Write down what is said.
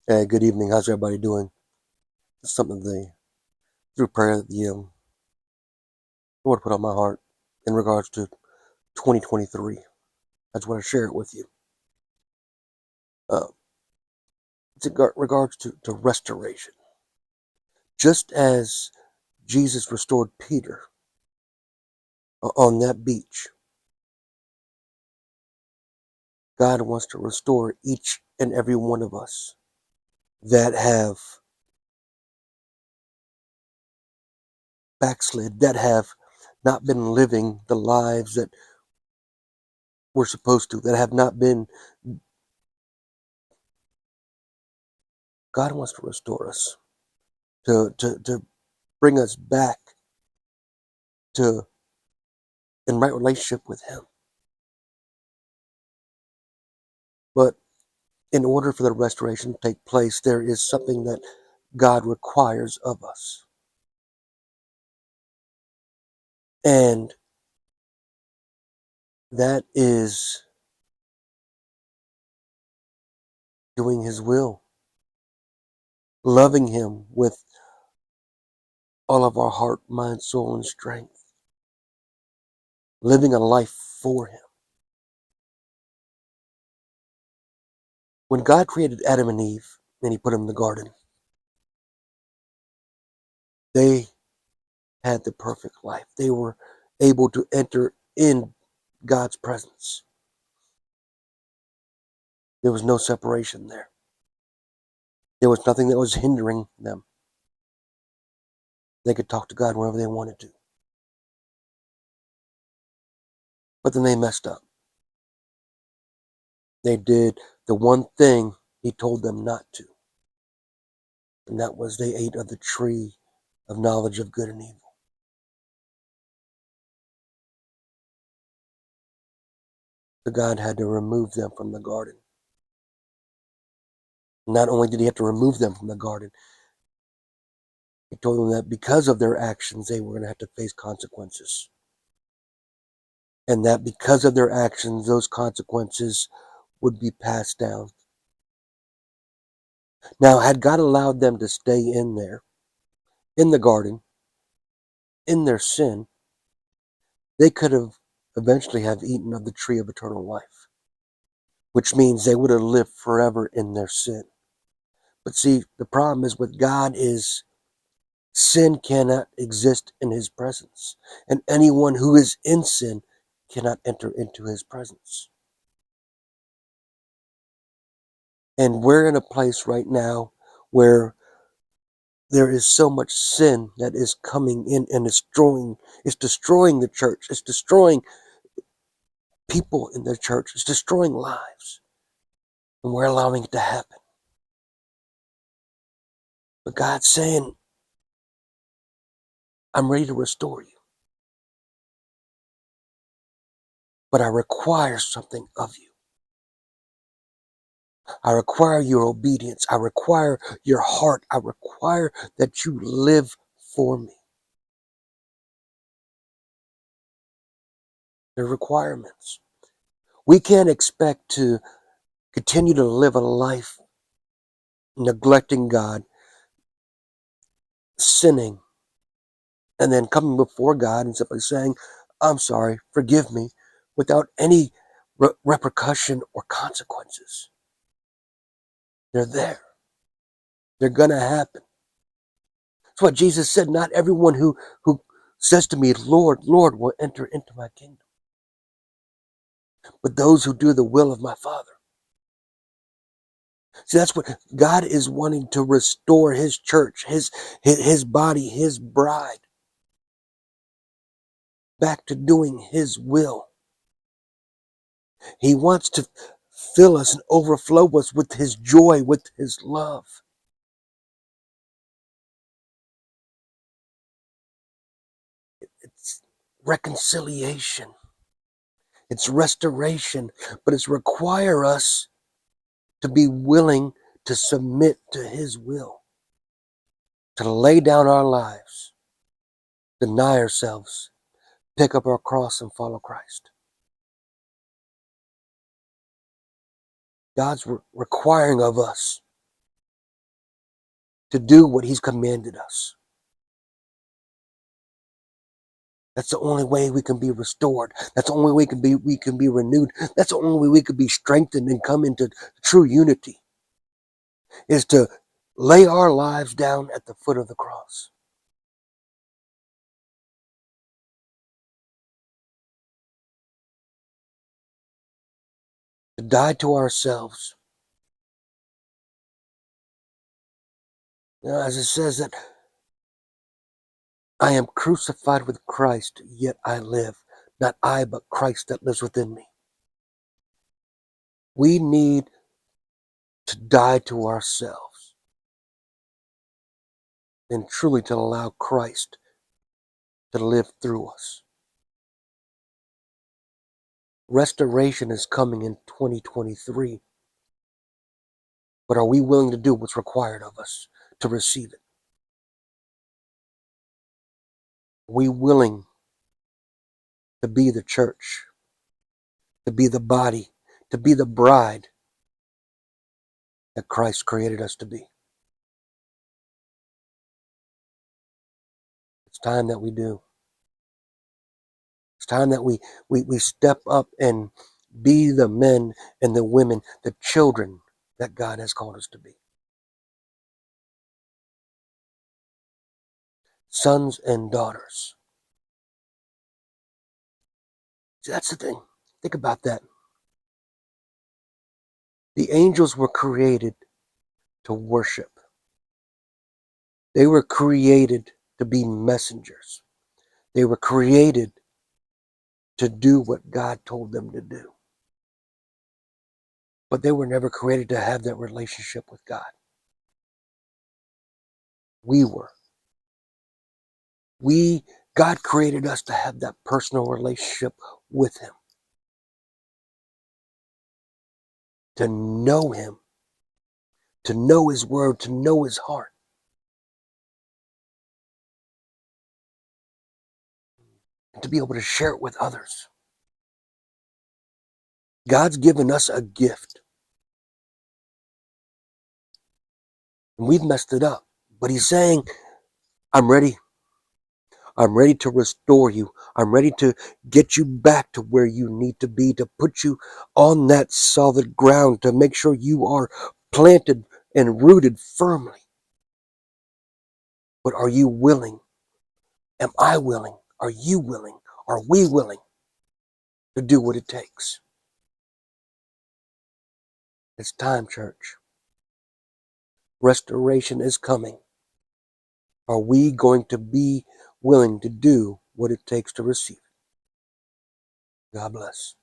Hey, good evening. How's everybody doing? It's something through prayer that the Lord put on my heart in regards to 2023. I just want to share it with you. Uh, it's in regards to restoration. Just as Jesus restored Peter on that beach, God wants to restore each and every one of us that have backslid, that have not been living the lives that we're supposed to, that have not been. God wants to restore us, to bring us back to in right relationship with Him. But in order for the restoration to take place, there is something that God requires of us. And that is doing His will, loving Him with all of our heart, mind, soul, and strength, living a life for Him. When God created Adam and Eve and He put them in the garden, they had the perfect life. They were able to enter in God's presence. There was no separation there. There was nothing that was hindering them. They could talk to God whenever they wanted to. But then they messed up. They did the one thing He told them not to, and that was they ate of the tree of knowledge of good and evil. So God had to remove them from the garden. Not only did He have to remove them from the garden, He told them that because of their actions, they were going to have to face consequences. And that because of their actions, those consequences would be passed down. Now, had God allowed them to stay in there, in the garden, in their sin, they could have eventually have eaten of the tree of eternal life, which means they would have lived forever in their sin. But see, the problem is with God is sin cannot exist in His presence, and anyone who is in sin cannot enter into His presence. And we're in a place right now where there is so much sin that is coming in and it's destroying the church, it's destroying people in the church, it's destroying lives, and we're allowing it to happen. But God's saying, I'm ready to restore you, but I require something of you. I require your obedience. I require your heart. I require that you live for me. They're requirements. We can't expect to continue to live a life neglecting God, sinning, and then coming before God and simply saying, I'm sorry, forgive me, without any repercussion or consequences. They're there. They're going to happen. That's what Jesus said. Not everyone who says to me, Lord, Lord, will enter into my kingdom, but those who do the will of my Father. See, that's what God is wanting to restore His church, His body, His bride, back to doing His will. He wants to fill us and overflow us with His joy, with His love. It's reconciliation. It's restoration, but it's require us to be willing to submit to His will, to lay down our lives, deny ourselves, pick up our cross and follow Christ. God's requiring of us to do what he's commanded us. That's the only way we can be restored. That's the only way we can be renewed. That's the only way we can be strengthened and come into true unity, is to lay our lives down at the foot of the cross. To die to ourselves. As it says that I am crucified with Christ, yet I live. Not I, but Christ that lives within me. We need to die to ourselves and truly to allow Christ to live through us. Restoration is coming in 2023. But are we willing to do what's required of us to receive it? Are we willing to be the church, to be the body, to be the bride that Christ created us to be? It's time that we do. It's time that we step up and be the men and the women, the children that God has called us to be. Sons and daughters. See, that's the thing. Think about that. The angels were created to worship. They were created to be messengers. They were created to do what God told them to do. But they were never created to have that relationship with God. We were. God created us to have that personal relationship with him. To know him. To know his word. To know his heart. And to be able to share it with others. God's given us a gift. And we've messed it up. But he's saying, I'm ready. I'm ready to restore you. I'm ready to get you back to where you need to be, to put you on that solid ground, to make sure you are planted and rooted firmly. But are you willing? Am I willing? Are you willing? Are we willing to do what it takes? It's time, church. Restoration is coming. Are we going to be willing to do what it takes to receive it? God bless.